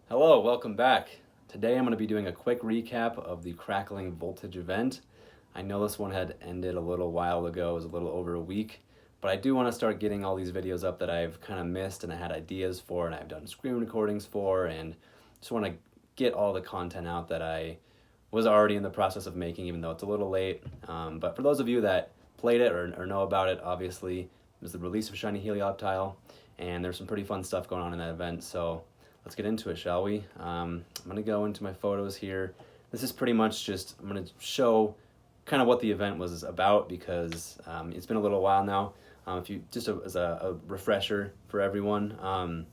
Hello, welcome back. Today I'm going to be doing a quick recap of the Crackling Voltage event. I know this one had ended a little while ago, it was a little over a week, but I do want to start getting all these videos up that I've kind of missed and I had ideas for and I've done screen recordings for, and just want to get all the content out that I was already in the process of making, even though it's a little late. But for those of you that played it or know about it, obviously it was the release of Shiny Helioptile, and there's some pretty fun stuff going on in that event, so let's get into it, shall we? I'm going to go into my photos here. This is pretty much just, I'm going to show kind of what the event was about because it's been a little while now. If you just as a refresher for everyone,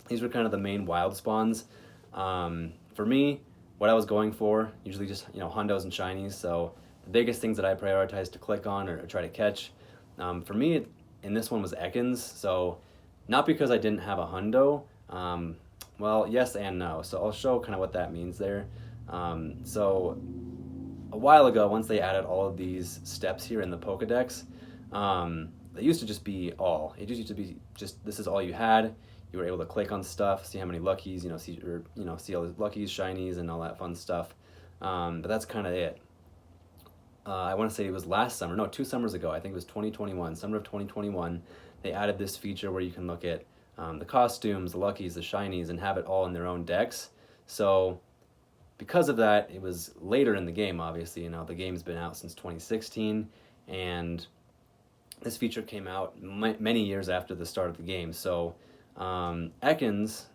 these were kind of the main wild spawns. For me, what I was going for, usually just hundos and shinies. So the biggest things that I prioritized to click on or try to catch, for me in this one was Ekans. So not because I didn't have a hundo. Well, yes and no. So I'll show kind of what that means there. So a while ago, once they added all of these steps here in the Pokedex, it used to just be all. It used to be just this is all you had. You were able to click on stuff, see how many luckies, see all the luckies, shinies, and all that fun stuff. But that's kind of it. I want to say it was last summer. No, 2 summers ago. I think it was 2021, summer of 2021. They added this feature where you can look at the costumes, the luckies, the shinies, and have it all in their own decks. So because of that, it was later in the game, obviously. The game's been out since 2016, and this feature came out many years after the start of the game. So Ekans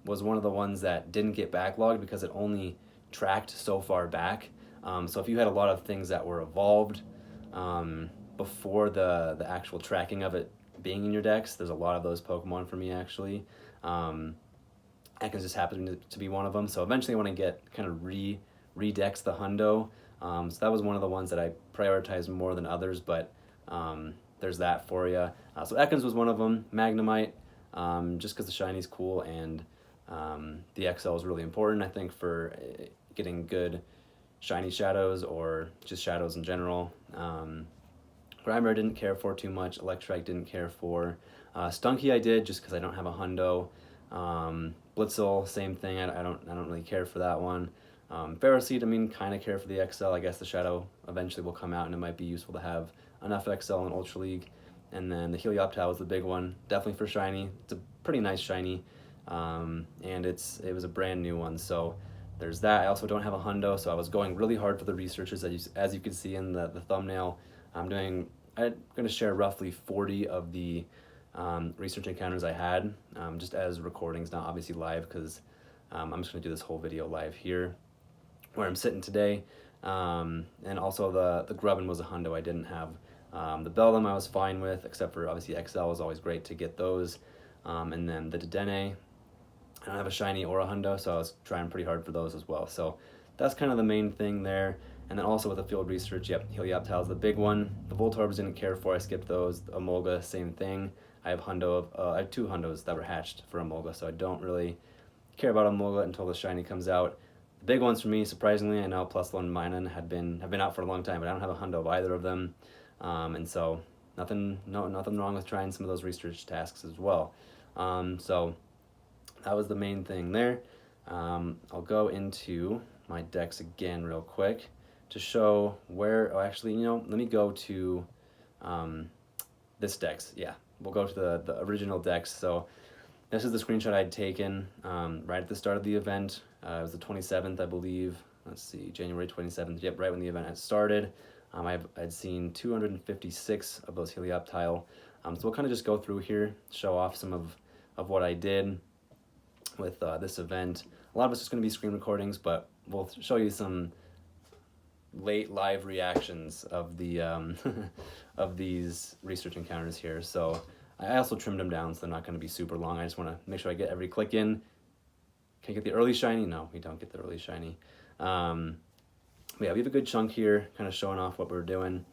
was one of the ones that didn't get backlogged because it only tracked so far back. So if you had a lot of things that were evolved before the actual tracking of it being in your decks, there's a lot of those Pokemon for me actually. Ekans just happened to be one of them. So eventually I want to get kind of re-dex the hundo. So that was one of the ones that I prioritized more than others, but there's that for you. So Ekans was one of them. Magnemite, just because the shiny's cool, and the XL is really important, I think, for getting good shiny shadows or just shadows in general. Grimer didn't care for too much. Electrike didn't care for. Stunky I did just because I don't have a hundo. Blitzel, same thing. I don't really care for that one. Ferroseed, kind of care for the XL. I guess the shadow eventually will come out, and it might be useful to have enough XL in Ultra League. And then the Helioptile was the big one, definitely for shiny. It's a pretty nice shiny, and it was a brand new one. So there's that. I also don't have a hundo, so I was going really hard for the researchers, as you can see in the thumbnail. I'm going to share roughly 40 of the research encounters I had, just as recordings, not obviously live, because I'm just going to do this whole video live here, where I'm sitting today. And also the Grubbin was a hundo I didn't have. The Beldum I was fine with, except for obviously XL was always great to get those. And then the Dedenne, I don't have a shiny or a hundo, so I was trying pretty hard for those as well. So that's kind of the main thing there. And then also with the field research, yep, Helioptile is the big one. The Voltorbs didn't care for, I skipped those. Emolga, same thing. I have 2 hundos that were hatched for Emolga, so I don't really care about Emolga until the shiny comes out. The big ones for me, surprisingly, I know Plus One Minun have been out for a long time, but I don't have a hundo of either of them. And so nothing wrong with trying some of those research tasks as well. So that was the main thing there. I'll go into my decks again real quick to show where, let me go to this dex. Yeah, we'll go to the original dex. So this is the screenshot I'd taken right at the start of the event. It was the 27th, I believe. Let's see, January 27th. Yep, right when the event had started. I'd seen 256 of those Helioptile. So we'll kind of just go through here, show off some of what I did with this event. A lot of it's just going to be screen recordings, but we'll show you some late live reactions of the of these research encounters here. So I also trimmed them down, so they're not going to be super long. I just want to make sure I get every click in. Can I get the early shiny? No, we don't get the early shiny. But yeah, we have a good chunk here, kind of showing off what we're doing.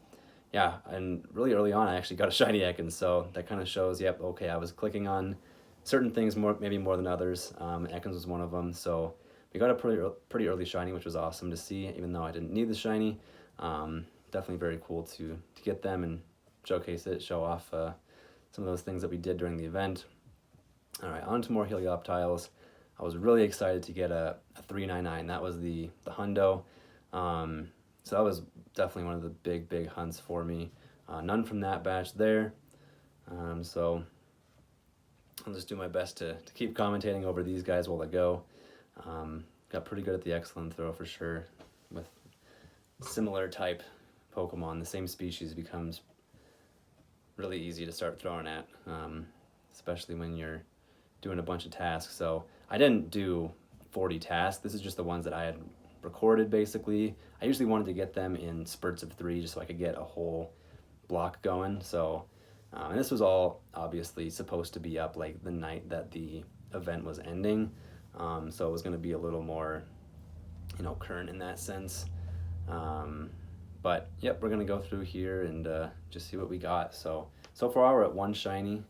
Yeah, and really early on, I actually got a shiny Ekans, so that kind of shows, yep, okay, I was clicking on certain things maybe more than others. Ekans was one of them, so we got a pretty early shiny, which was awesome to see, even though I didn't need the shiny. Definitely very cool to get them and showcase it, show off some of those things that we did during the event. All right, on to more Helioptiles. I was really excited to get a 399. That was the hundo. So that was definitely one of the big hunts for me. None from that batch there. So I'll just do my best to keep commentating over these guys while I go. Got pretty good at the excellent throw for sure. With similar type Pokemon, the same species becomes really easy to start throwing at, especially when you're doing a bunch of tasks. So I didn't do 40 tasks. This is just the ones that I had recorded basically. I usually wanted to get them in spurts of 3 just so I could get a whole block going. So and this was all obviously supposed to be up like the night that the event was ending. So it was going to be a little more, current in that sense. But yep, we're going to go through here and just see what we got. So far we're at 1 shiny.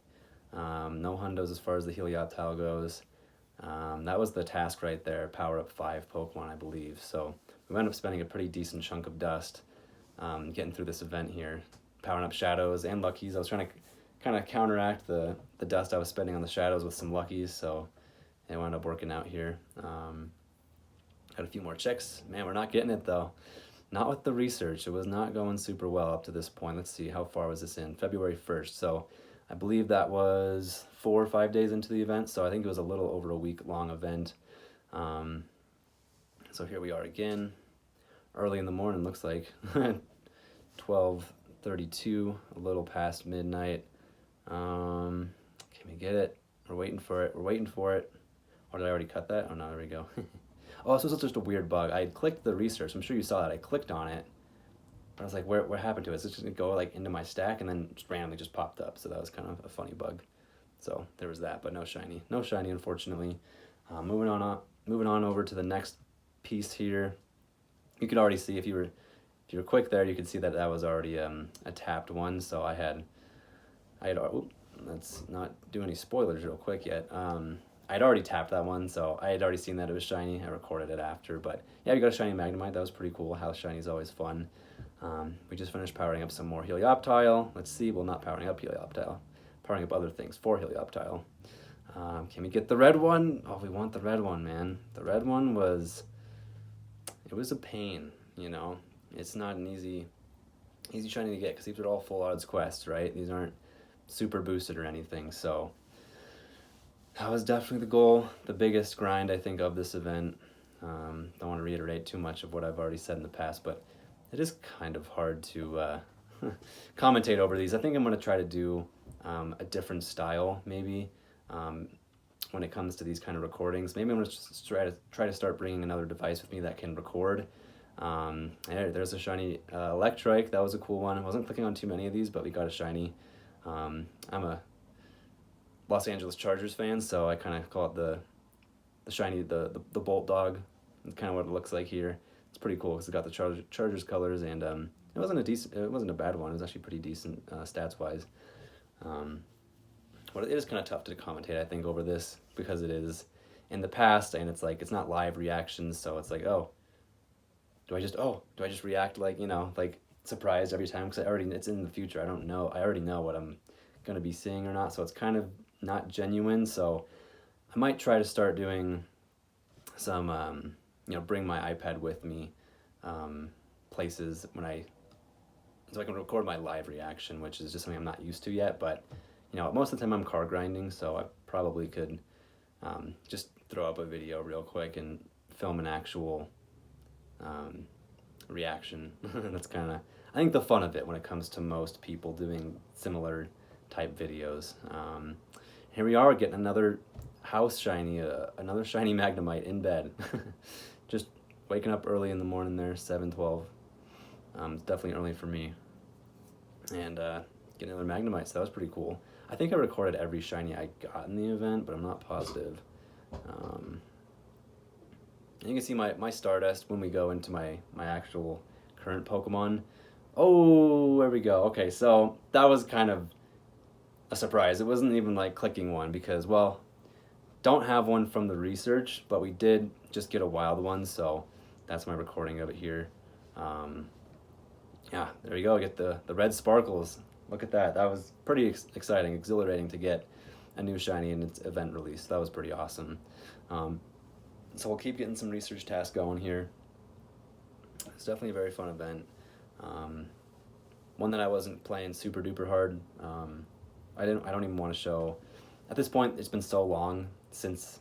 No hundos as far as the Helioptile goes. That was the task right there, power up 5 Pokemon, I believe. So we ended up spending a pretty decent chunk of dust getting through this event here. Powering up Shadows and Luckies. I was trying to kind of counteract the dust I was spending on the Shadows with some Luckies, so it wound up working out here. Had a few more checks. Man, we're not getting it though. Not with the research. It was not going super well up to this point. Let's see, how far was this in? February 1st. So I believe that was 4 or 5 days into the event, so I think it was a little over a week-long event. So here we are again, early in the morning, looks like. 12:32, a little past midnight. Can we get it? We're waiting for it. Or did I already cut that? Oh no, there we go. Oh, this was just a weird bug. I had clicked the research. I'm sure you saw that. I clicked on it, but I was like, what happened to it? Is it just gonna go like into my stack and then just randomly just popped up? So that was kind of a funny bug. So there was that, but no shiny, unfortunately. Moving on over to the next piece here. You could already see if you were quick there, you could see that was already a tapped one. So I had let's not do any spoilers real quick yet. I'd already tapped that one, so I had already seen that it was shiny. I recorded it after, but yeah, we got a shiny Magnemite. That was pretty cool. House shiny is always fun. We just finished powering up some more Helioptile. Let's see, well, not powering up Helioptile, powering up other things for Helioptile. Can we get the red one? Oh, we want the red one, man. The red one was a pain, It's not an easy shiny to get because these are all full odds quests, right? These aren't super boosted or anything, so that was definitely the goal, the biggest grind I think of this event. Don't want to reiterate too much of what I've already said in the past, but it is kind of hard to commentate over these. I think I'm going to try to do a different style maybe when it comes to these kind of recordings. Maybe I'm going to just try to start bringing another device with me that can record. There's a shiny Electrike. That was a cool one. I wasn't clicking on too many of these, but we got a shiny. I'm a Los Angeles Chargers fan, so I kind of call it the shiny, the Bolt Dog. It's kind of what it looks like here. It's pretty cool because it got the Chargers colors, and it wasn't a bad one. It was actually pretty decent stats wise. But it is kind of tough to commentate, I think, over this because it is in the past, and it's like it's not live reactions, so it's like, do I just react like surprised every time because it's in the future. I already know what I'm gonna be seeing or not, so it's kind of not genuine. So I might try to start doing some bring my iPad with me places so I can record my live reaction, which is just something I'm not used to yet. But most of the time I'm car grinding, so I probably could just throw up a video real quick and film an actual reaction. That's kind of, I think, the fun of it when it comes to most people doing similar type videos. Here we are getting another house shiny, another shiny Magnemite in bed. Just waking up early in the morning there, 7:12. It's definitely early for me. And getting another Magnemite, so that was pretty cool. I think I recorded every shiny I got in the event, but I'm not positive. You can see my Stardust when we go into my actual current Pokemon. Oh, there we go. Okay, so that was kind of a surprise. It wasn't even like clicking one because, well, don't have one from the research, but we did just get a wild one, so that's my recording of it here. Yeah, there you go. Get the red sparkles. Look at that. That was pretty exciting, exhilarating to get. a new shiny in its event release. That was pretty awesome. So we'll keep getting some research tasks going here. It's definitely a very fun event. One that I wasn't playing super duper hard. I don't even want to show. At this point, it's been so long since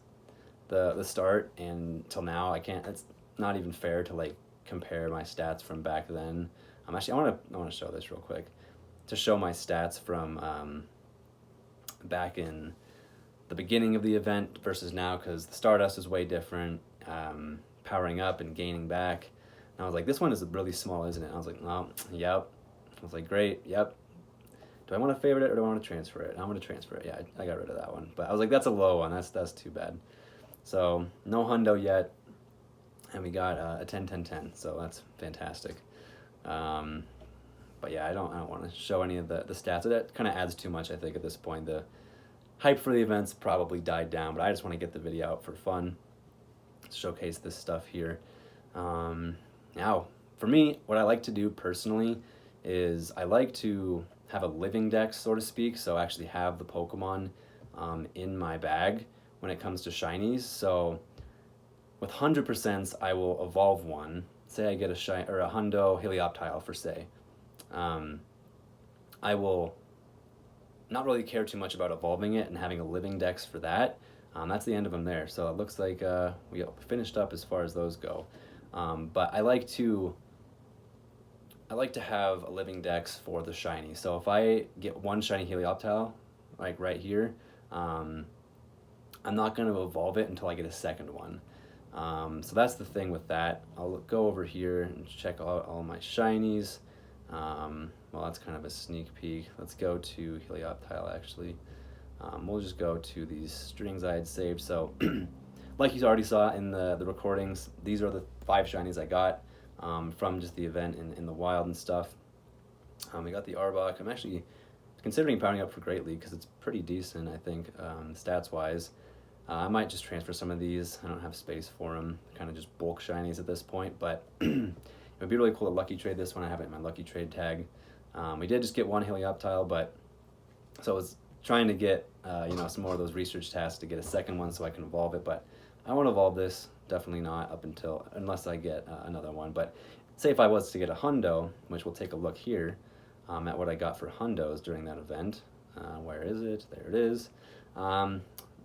the start and till now. I can't. It's not even fair to like compare my stats from back then. Actually, I want to show this real quick to show my stats from back in the beginning of the event versus now, because the Stardust is way different. Powering up and gaining back. And I was like, this one is really small, isn't it? And I was like, no, yep. I was like, great, yep. Do I want to favorite it or do I want to transfer it? I'm going to transfer it. Yeah, I got rid of that one. But I was like, that's a low one. That's too bad. So no hundo yet. And we got a 10-10-10. So that's fantastic. But yeah, I don't want to show any of the stats. That kind of adds too much, I think, at this point. The hype for the events probably died down, but I just want to get the video out for fun. Showcase this stuff here. Now, for me, what I like to do personally is I like to have a living dex, so to speak, so actually have the Pokemon in my bag when it comes to shinies. So with 100%, I will evolve one. Say I get a hundo Helioptile for say. I will not really care too much about evolving it and having a living dex for that. That's the end of them there. So it looks like we finished up as far as those go. But I like to have a living dex for the shiny. So if I get one shiny Helioptile, like right here, I'm not going to evolve it until I get a second one. So that's the thing with that. I'll go over here and check all my shinies. Well, that's kind of a sneak peek. Let's go to Helioptile actually. We'll just go to these strings I had saved. So like you already saw in the recordings, these are the 5 shinies I got from just the event in the wild and stuff. We got the Arbok. I'm actually considering powering up for Great League because it's pretty decent, I think, stats wise. I might just transfer some of these. I don't have space for them. Kind of just bulk shinies at this point, but it would be really cool to lucky trade this one. I have it in my lucky trade tag. We did just get one Helioptile, but so I was trying to get some more of those research tasks to get a second one so I can evolve it, but I won't evolve this. Definitely not unless I get another one. But say if I was to get a hundo, which we'll take a look here at what I got for hundos during that event. Where is it? There it is.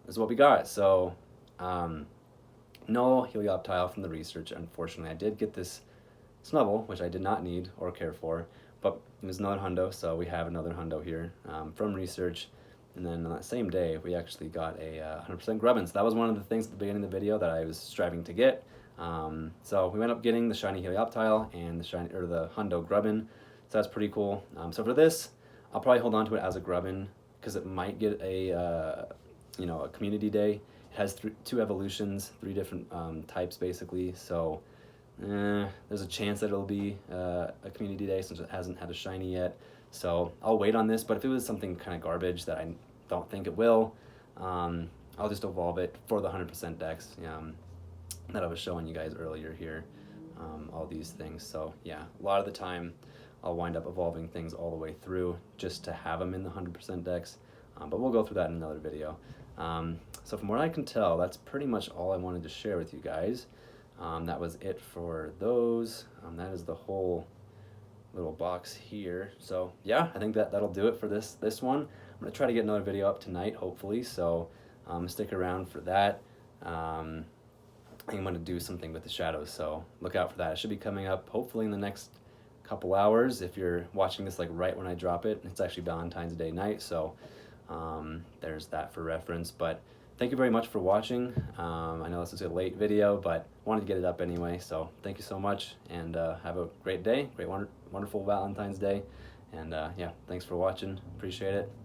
Is what we got. So no Helioptile from the research, unfortunately. I did get this Snubble, which I did not need or care for, but it was another hundo, so we have another hundo here from research. And then on that same day, we actually got a 100% Grubbin. So that was one of the things at the beginning of the video that I was striving to get. So we ended up getting the shiny Helioptile and the hundo Grubbin. So that's pretty cool. So for this, I'll probably hold on to it as a Grubbin because it might get a community day. It has 2 evolutions, 3 different types basically. So there's a chance that it'll be a community day since it hasn't had a shiny yet. So I'll wait on this, but if it was something kind of garbage that I don't think it will, I'll just evolve it for the 100% dex that I was showing you guys earlier here, all these things. So yeah, a lot of the time I'll wind up evolving things all the way through just to have them in the 100% dex, but we'll go through that in another video. So from what I can tell, that's pretty much all I wanted to share with you guys. That was it for those. That is the whole little box here. So yeah, I think that'll do it for this one. I'm gonna try to get another video up tonight, hopefully. So stick around for that. I think I'm gonna do something with the shadows, so look out for that. It should be coming up hopefully in the next couple hours. If you're watching this like right when I drop it, it's actually Valentine's Day night, so there's that for reference. But thank you very much for watching. I know this is a late video, but wanted to get it up anyway, so thank you so much, and have a great day, wonderful Valentine's Day, and yeah, thanks for watching, appreciate it.